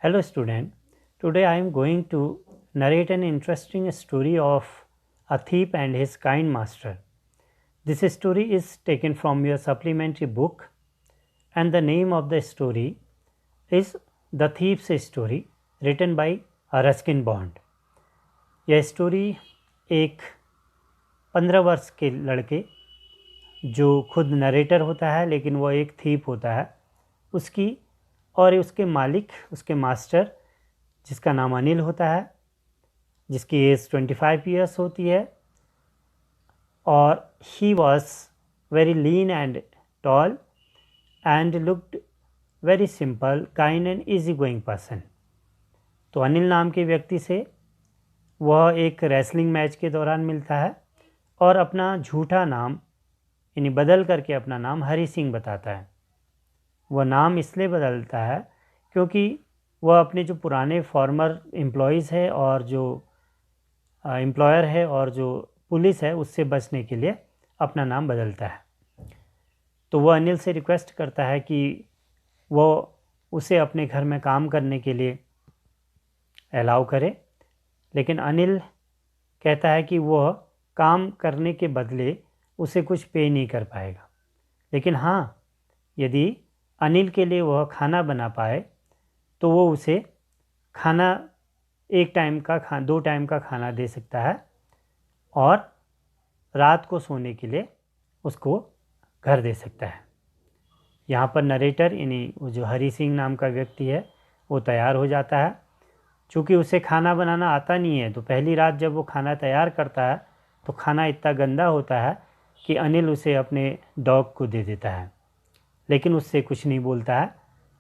Hello student, today I am going to narrate an interesting story of a thief and his kind master. This story is taken from your supplementary book and the name of the story is The Thief's Story written by Ruskin Bond. यह story एक 15 वर्ष के लड़के जो खुद narrator होता है लेकिन वो एक थीप होता है उसकी और उसके मालिक उसके मास्टर जिसका नाम अनिल होता है जिसकी एज 25 ईयर्स होती है और he was very lean and tall and looked very simple kind and easy going person. तो अनिल नाम के व्यक्ति से वह एक रेसलिंग मैच के दौरान मिलता है और अपना झूठा नाम यानी बदल करके अपना नाम हरी सिंह बताता है। वह नाम इसलिए बदलता है क्योंकि वह अपने जो पुराने फॉर्मर एम्प्लॉयज़ है और जो एम्प्लॉयर है और जो पुलिस है उससे बचने के लिए अपना नाम बदलता है। तो वह अनिल से रिक्वेस्ट करता है कि वो उसे अपने घर में काम करने के लिए अलाउ करे, लेकिन अनिल कहता है कि वह काम करने के बदले उसे कुछ पे नहीं कर पाएगा, लेकिन हाँ यदि अनिल के लिए वह खाना बना पाए तो वो उसे खाना एक टाइम का 2 टाइम का खाना दे सकता है और रात को सोने के लिए उसको घर दे सकता है। यहाँ पर नरेटर यानी वो जो हरी सिंह नाम का व्यक्ति है वो तैयार हो जाता है। चूँकि उसे खाना बनाना आता नहीं है तो पहली रात जब वो खाना तैयार करता है तो खाना इतना गंदा होता है कि अनिल उसे अपने डॉग को दे देता है, लेकिन उससे कुछ नहीं बोलता है।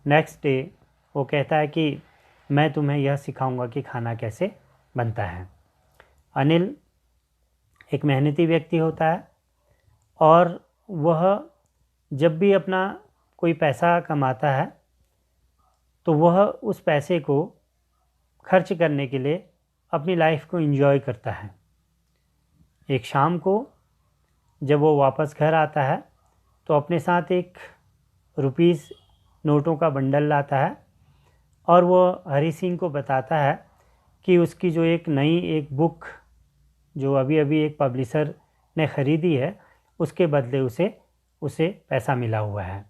नेक्स्ट डे वो कहता है कि मैं तुम्हें यह सिखाऊंगा कि खाना कैसे बनता है। अनिल एक मेहनती व्यक्ति होता है और वह जब भी अपना कोई पैसा कमाता है तो वह उस पैसे को खर्च करने के लिए अपनी लाइफ को एंजॉय करता है। एक शाम को जब वो वापस घर आता है तो अपने साथ एक रुपीस नोटों का बंडल लाता है और वो हरी सिंह को बताता है कि उसकी जो एक बुक जो अभी अभी एक पब्लिशर ने ख़रीदी है उसके बदले उसे पैसा मिला हुआ है।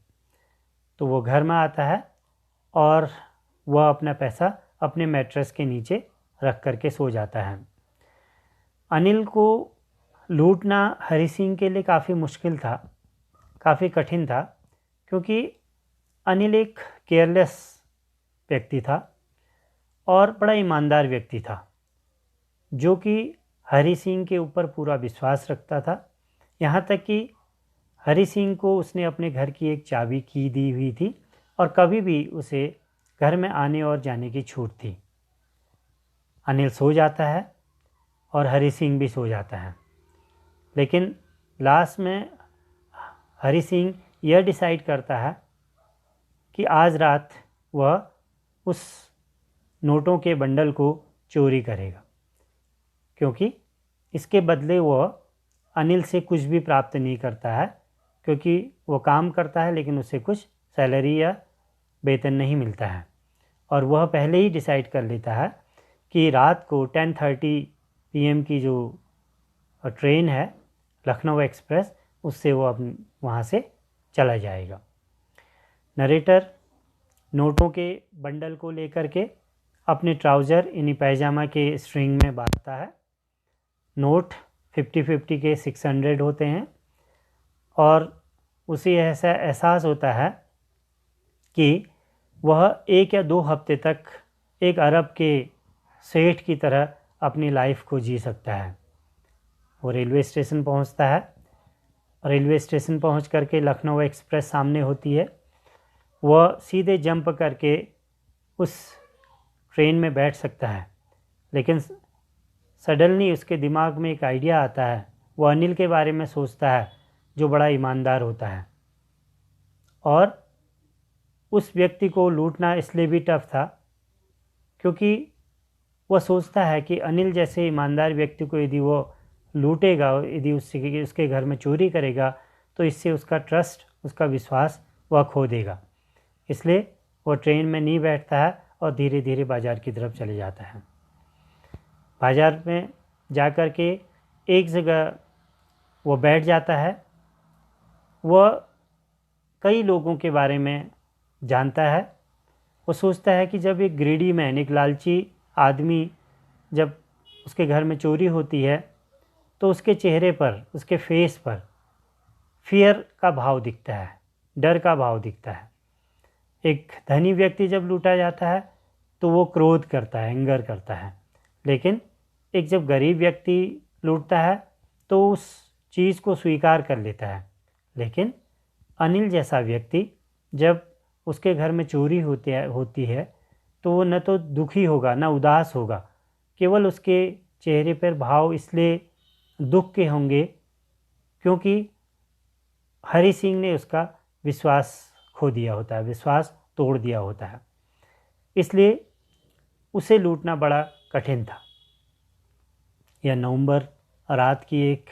तो वो घर में आता है और वह अपना पैसा अपने मैट्रेस के नीचे रख करके सो जाता है। अनिल को लूटना हरी सिंह के लिए काफ़ी मुश्किल था, काफ़ी कठिन था, क्योंकि अनिल एक केयरलेस व्यक्ति था और बड़ा ईमानदार व्यक्ति था जो कि हरी सिंह के ऊपर पूरा विश्वास रखता था। यहाँ तक कि हरी सिंह को उसने अपने घर की एक चाबी की दी हुई थी और कभी भी उसे घर में आने और जाने की छूट थी। अनिल सो जाता है और हरी सिंह भी सो जाता है, लेकिन लास्ट में हरी सिंह यह डिसाइड करता है कि आज रात वह उस नोटों के बंडल को चोरी करेगा, क्योंकि इसके बदले वह अनिल से कुछ भी प्राप्त नहीं करता है, क्योंकि वो काम करता है लेकिन उसे कुछ सैलरी या वेतन नहीं मिलता है। और वह पहले ही डिसाइड कर लेता है कि रात को 10:30 PM की जो ट्रेन है लखनऊ एक्सप्रेस उससे वो वहाँ से चला जाएगा। नरेटर नोटों के बंडल को लेकर के अपने ट्राउज़र यानी पैजामा के स्ट्रिंग में बांधता है। नोट 50-50 के 600 होते हैं और उसे ऐसा एहसास होता है कि वह 1 या 2 हफ्ते तक एक अरब के सेठ की तरह अपनी लाइफ को जी सकता है। वो रेलवे स्टेशन पहुंचता है। रेलवे स्टेशन पहुंच करके लखनऊ एक्सप्रेस सामने होती है। वह सीधे जंप करके उस ट्रेन में बैठ सकता है, लेकिन सडनली उसके दिमाग में एक आइडिया आता है। वो अनिल के बारे में सोचता है जो बड़ा ईमानदार होता है, और उस व्यक्ति को लूटना इसलिए भी टफ था क्योंकि वह सोचता है कि अनिल जैसे ईमानदार व्यक्ति को यदि वो लूटेगा, यदि उसके घर में चोरी करेगा तो इससे उसका ट्रस्ट, उसका विश्वास वह खो देगा। इसलिए वो ट्रेन में नहीं बैठता है और धीरे धीरे बाज़ार की तरफ चले जाता है। बाज़ार में जा कर के एक जगह वो बैठ जाता है। वह कई लोगों के बारे में जानता है। वो सोचता है कि जब एक ग्रीडी मैन, एक लालची आदमी जब उसके घर में चोरी होती है तो उसके चेहरे पर, उसके फेस पर फियर का भाव दिखता है, डर का भाव दिखता है। एक धनी व्यक्ति जब लूटा जाता है तो वो क्रोध करता है, एंगर करता है, लेकिन एक जब गरीब व्यक्ति लूटता है तो उस चीज़ को स्वीकार कर लेता है। लेकिन अनिल जैसा व्यक्ति जब उसके घर में चोरी होती है तो वो न तो दुखी होगा न उदास होगा, केवल उसके चेहरे पर भाव इसलिए दुख के होंगे क्योंकि हरि सिंह ने उसका विश्वास खो दिया होता है, विश्वास तोड़ दिया होता है, इसलिए उसे लूटना बड़ा कठिन था। यह नवंबर रात की एक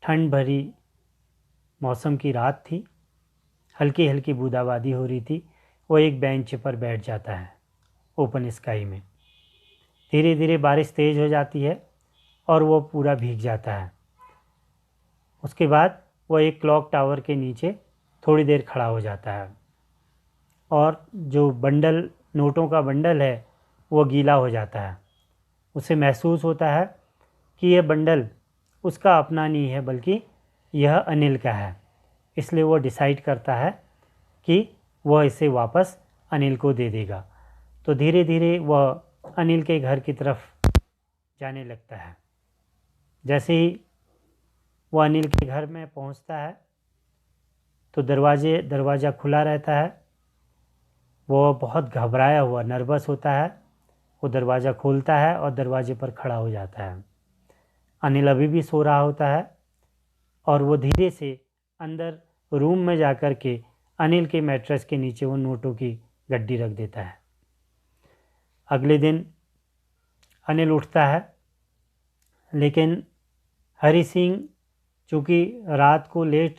ठंड भरी मौसम की रात थी। हल्की हल्की बूंदाबांदी हो रही थी। वो एक बेंच पर बैठ जाता है ओपन स्काई में। धीरे धीरे बारिश तेज़ हो जाती है और वो पूरा भीग जाता है। उसके बाद वो एक क्लॉक टावर के नीचे थोड़ी देर खड़ा हो जाता है और जो बंडल, नोटों का बंडल है, वो गीला हो जाता है। उसे महसूस होता है कि यह बंडल उसका अपना नहीं है बल्कि यह अनिल का है। इसलिए वो डिसाइड करता है कि वह इसे वापस अनिल को दे देगा। तो धीरे धीरे वह अनिल के घर की तरफ जाने लगता है। जैसे ही वह अनिल के घर में पहुंचता है तो दरवाज़ा खुला रहता है। वो बहुत घबराया हुआ, नर्वस होता है। वो दरवाज़ा खोलता है और दरवाजे पर खड़ा हो जाता है। अनिल अभी भी सो रहा होता है और वो धीरे से अंदर रूम में जाकर के अनिल के मैट्रेस के नीचे वो नोटों की गड्डी रख देता है। अगले दिन अनिल उठता है, लेकिन हरि सिंह चूँकि रात को लेट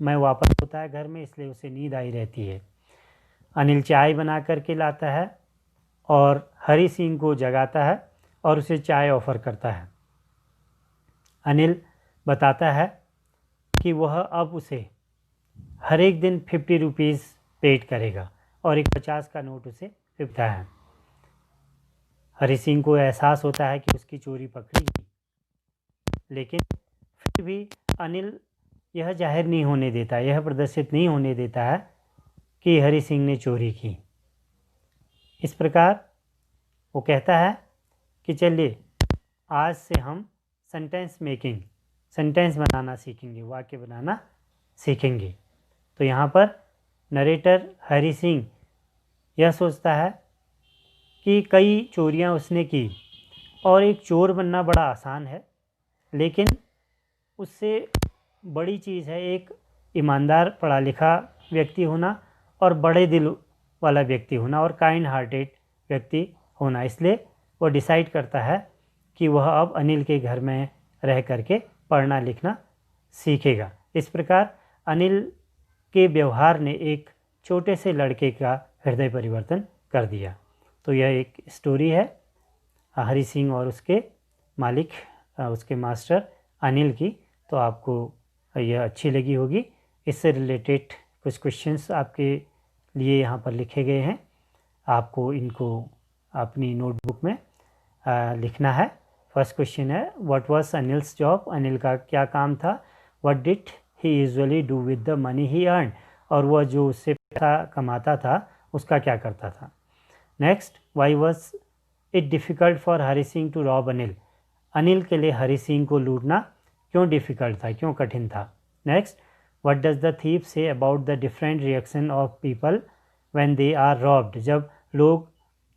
में वापस होता है घर में, इसलिए उसे नींद आई रहती है। अनिल चाय बना करके लाता है और हरि सिंह को जगाता है और उसे चाय ऑफ़र करता है। अनिल बताता है कि वह अब उसे हर एक दिन 50 रुपीज़ पेड करेगा और एक 50 का नोट उसे देता है। हरि सिंह को एहसास होता है कि उसकी चोरी पकड़ी गई, लेकिन फिर भी अनिल यह जाहिर नहीं होने देता, यह प्रदर्शित नहीं होने देता है कि हरि सिंह ने चोरी की। इस प्रकार वो कहता है कि चलिए आज से हम सेंटेंस बनाना सीखेंगे, वाक्य बनाना सीखेंगे। तो यहाँ पर नरेटर हरि सिंह यह सोचता है कि कई चोरियाँ उसने की और एक चोर बनना बड़ा आसान है, लेकिन उससे बड़ी चीज़ है एक ईमानदार, पढ़ा लिखा व्यक्ति होना और बड़े दिल वाला व्यक्ति होना और काइंड हार्टेड व्यक्ति होना। इसलिए वो डिसाइड करता है कि वह अब अनिल के घर में रह करके पढ़ना लिखना सीखेगा। इस प्रकार अनिल के व्यवहार ने एक छोटे से लड़के का हृदय परिवर्तन कर दिया। तो यह एक स्टोरी है हरि सिंह और उसके मालिक, उसके मास्टर अनिल की। तो आपको यह अच्छी लगी होगी। इससे रिलेटेड कुछ क्वेश्चंस आपके लिए यहाँ पर लिखे गए हैं। आपको इनको अपनी नोटबुक में लिखना है। फर्स्ट क्वेश्चन है, what was Anil's job? Anil का क्या काम था? What did he usually do with the money he earn? और वह जो उससे पैसा कमाता था उसका क्या करता था? Next, why was it difficult for Hari Singh to rob Anil? Anil के लिए हरि सिंह को लूटना क्यों डिफ़िकल्ट था, क्यों कठिन था? Next, what does the thief say about the different reaction of people when they are robbed? जब लोग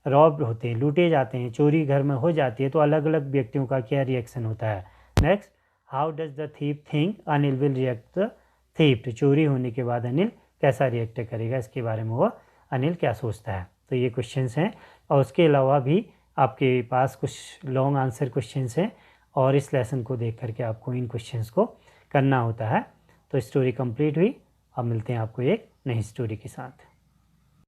रॉब्ड होते हैं, लूटे जाते हैं, चोरी घर में हो जाती है, तो अलग अलग व्यक्तियों का क्या रिएक्शन होता है? Next, how does the thief think Anil will react the thief? तो चोरी होने के बाद अनिल कैसा रिएक्ट करेगा, इसके बारे में वो अनिल क्या सोचता है? तो ये क्वेश्चंस हैं और उसके अलावा भी आपके पास कुछ लॉन्ग आंसर क्वेश्चंस हैं और इस लेसन को देख करके आपको इन क्वेश्चंस को करना होता है। तो स्टोरी कंप्लीट हुई। अब मिलते हैं आपको एक नई स्टोरी के साथ।